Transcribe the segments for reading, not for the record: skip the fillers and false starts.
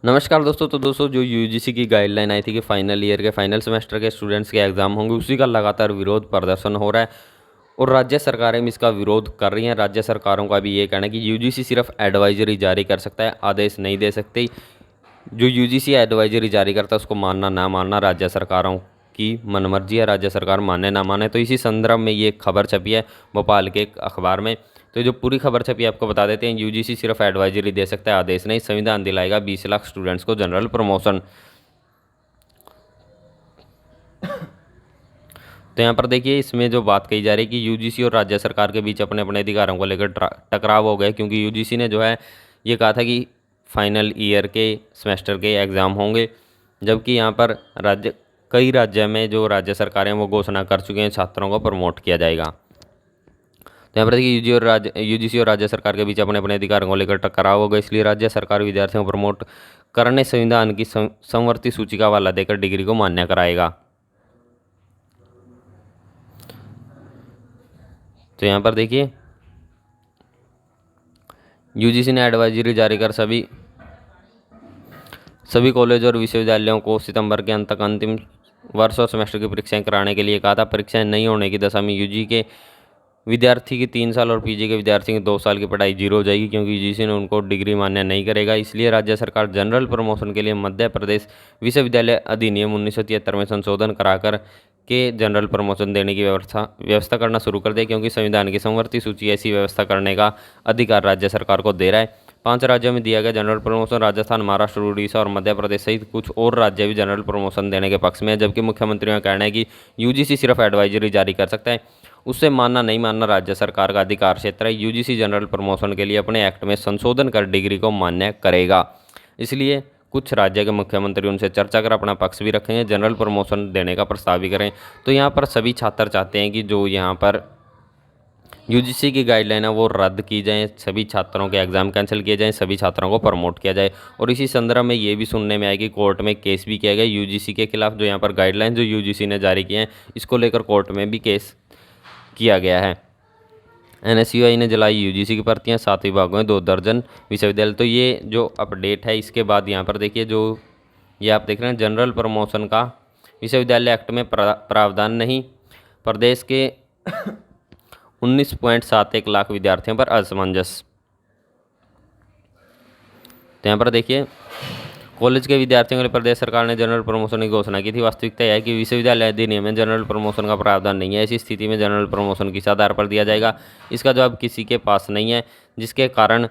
नमस्कार दोस्तों। तो दोस्तों जो यूजीसी की गाइडलाइन आई थी कि फाइनल ईयर के फाइनल सेमेस्टर के स्टूडेंट्स के एग्ज़ाम होंगे, उसी का लगातार विरोध प्रदर्शन हो रहा है और राज्य सरकारें भी इसका विरोध कर रही हैं। राज्य सरकारों का भी ये कहना है कि यूजीसी सिर्फ एडवाइजरी जारी कर सकता है, आदेश नहीं दे सकती। जो यूजीसी एडवाइजरी जारी करता है उसको मानना ना मानना राज्य सरकारों की मनमर्जी है, राज्य सरकार माने ना माने। तो इसी संदर्भ में ये खबर छपी है भोपाल के एक अखबार में। तो जो पूरी खबर छपी है आपको बता देते हैं। यूजीसी सिर्फ एडवाइजरी दे सकता है, आदेश नहीं। संविधान दिलाएगा 20 लाख स्टूडेंट्स को जनरल प्रमोशन। तो यहाँ पर देखिए, इसमें जो बात कही जा रही है कि यूजीसी और राज्य सरकार के बीच अपने अपने अधिकारों को लेकर टकराव हो गए, क्योंकि यूजीसी ने जो है ये कहा था कि फाइनल ईयर के सेमेस्टर के एग्ज़ाम होंगे, जबकि यहाँ पर कई राज्य में जो राज्य सरकारें वो घोषणा कर चुके हैं छात्रों को प्रमोट किया जाएगा। तो यहाँ पर देखिए यूजीसी और राज्य सरकार के बीच अपने अपने अधिकारों को लेकर टकराव हो गए, इसलिए राज्य सरकार विद्यार्थियों को प्रमोट करने संविधान की संवर्ती सूची का हवाला देकर डिग्री को मान्य कराएगा। तो यहाँ पर देखिए, यूजीसी ने एडवाइजरी जारी कर सभी कॉलेज और विश्वविद्यालयों को सितंबर के अंत तक अंतिम वर्ष और सेमेस्टर की परीक्षाएं कराने के लिए कहा था। परीक्षाएं नहीं होने की दशा में यूजी के विद्यार्थी की 3 साल और पीजी के विद्यार्थी की 2 साल की पढ़ाई जीरो हो जाएगी, क्योंकि यूजीसी ने उनको डिग्री मान्य नहीं करेगा। इसलिए राज्य सरकार जनरल प्रमोशन के लिए मध्य प्रदेश विश्वविद्यालय अधिनियम 1973 में संशोधन कराकर के जनरल प्रमोशन देने की व्यवस्था करना शुरू कर दे, क्योंकि संविधान की संवर्ती सूची ऐसी व्यवस्था करने का अधिकार राज्य सरकार को दे रहा है। 5 राज्यों में दिया गया जनरल प्रमोशन। राजस्थान, महाराष्ट्र, उड़ीसा और मध्य प्रदेश सहित कुछ और राज्य भी जनरल प्रमोशन देने के पक्ष में है, जबकि मुख्यमंत्रियों का कहना है कि यूजीसी सिर्फ एडवाइजरी जारी कर सकता है, उससे मानना नहीं मानना राज्य सरकार का अधिकार क्षेत्र है। यूजीसी जनरल प्रमोशन के लिए अपने एक्ट में संशोधन कर डिग्री को मान्य करेगा। इसलिए कुछ राज्य के मुख्यमंत्री उनसे चर्चा कर अपना पक्ष भी रखेंगे, जनरल प्रमोशन देने का प्रस्ताव भी करें। तो यहाँ पर सभी छात्र चाहते हैं कि जो यहाँ पर यूजीसी की गाइडलाइन है वो रद्द की जाए, सभी छात्रों के एग्ज़ाम कैंसिल किए जाएं, सभी छात्रों को प्रमोट किया जाए। और इसी संदर्भ में ये भी सुनने में आया कि कोर्ट में केस भी किया गया यूजीसी के खिलाफ। जो यहाँ पर गाइडलाइन जो यूजीसी ने जारी किए हैं, इसको लेकर कोर्ट में भी केस किया गया है। एनएसयूआई ने जलाई यूजीसी की भर्तियाँ, 7 विभागों में 2 दर्जन विश्वविद्यालय। तो ये जो अपडेट है, इसके बाद यहाँ पर देखिए, जो ये आप देख रहे हैं जनरल प्रमोशन का विश्वविद्यालय एक्ट में प्रावधान नहीं। प्रदेश के 19.71 लाख विद्यार्थियों पर असमंजस। तो यहाँ पर देखिए, कॉलेज के विद्यार्थियों के लिए प्रदेश सरकार ने जनरल प्रमोशन की घोषणा की थी। वास्तविकता यह है कि विश्वविद्यालय अधिनियम में जनरल प्रमोशन का प्रावधान नहीं है। ऐसी स्थिति में जनरल प्रमोशन किस आधार पर दिया जाएगा, इसका जवाब किसी के पास नहीं है, जिसके कारण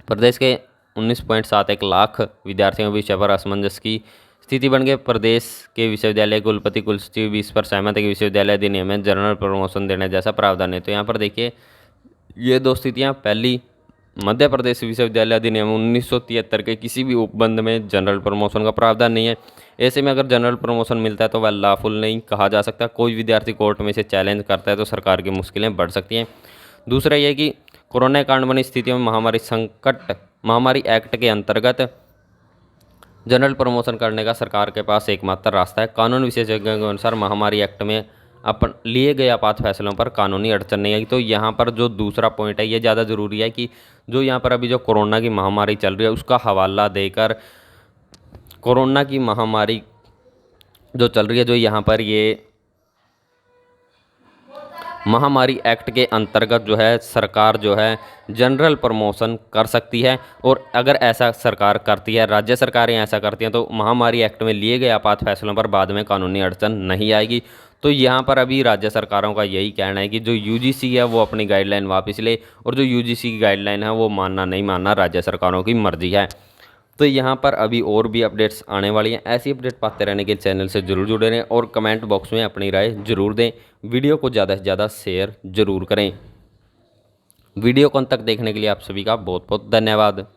प्रदेश के 19.71 लाख विद्यार्थियों के विषय पर असमंजस की स्थिति बन गई। प्रदेश के विश्वविद्यालय कुलपति कुलसचिव भी इस पर सहमत है कि विश्वविद्यालय अधिनियम में जनरल प्रमोशन देने जैसा प्रावधान है। तो यहाँ पर देखिए, ये 2 स्थितियाँ। पहली, मध्य प्रदेश विश्वविद्यालय अधिनियम 1973 के किसी भी उपबंध में जनरल प्रमोशन का प्रावधान नहीं है। ऐसे में अगर जनरल प्रमोशन मिलता है तो वह लॉफुल नहीं कहा जा सकता। कोई विद्यार्थी कोर्ट में इसे चैलेंज करता है तो सरकार की मुश्किलें बढ़ सकती हैं। दूसरा यह कि कोरोना कांड बनी स्थितियों में महामारी एक्ट के अंतर्गत जनरल प्रमोशन करने का सरकार के पास एकमात्र रास्ता है। कानून विशेषज्ञों के अनुसार महामारी एक्ट में अपन लिए गए आपात फैसलों पर कानूनी अड़चन नहीं आई। तो यहाँ पर जो दूसरा पॉइंट है ये ज़्यादा ज़रूरी है कि जो यहाँ पर अभी जो कोरोना की महामारी चल रही है उसका हवाला देकर, कोरोना की महामारी जो चल रही है, जो यहाँ पर ये महामारी एक्ट के अंतर्गत जो है सरकार जो है जनरल प्रमोशन कर सकती है। और अगर ऐसा सरकार करती है, राज्य सरकारें ऐसा करती हैं, तो महामारी एक्ट में लिए गए आपात फैसलों पर बाद में कानूनी अड़चन नहीं आएगी। तो यहाँ पर अभी राज्य सरकारों का यही कहना है कि जो यूजीसी है वो अपनी गाइडलाइन वापस ले, और जो यूजीसी की गाइडलाइन है वो मानना नहीं मानना राज्य सरकारों की मर्जी है। तो यहाँ पर अभी और भी अपडेट्स आने वाली हैं। ऐसी अपडेट पाते रहने के चैनल से जरूर जुड़े रहें और कमेंट बॉक्स में अपनी राय जरूर दें। वीडियो को ज़्यादा से ज़्यादा शेयर जरूर करें। वीडियो को अंत तक देखने के लिए आप सभी का बहुत बहुत धन्यवाद।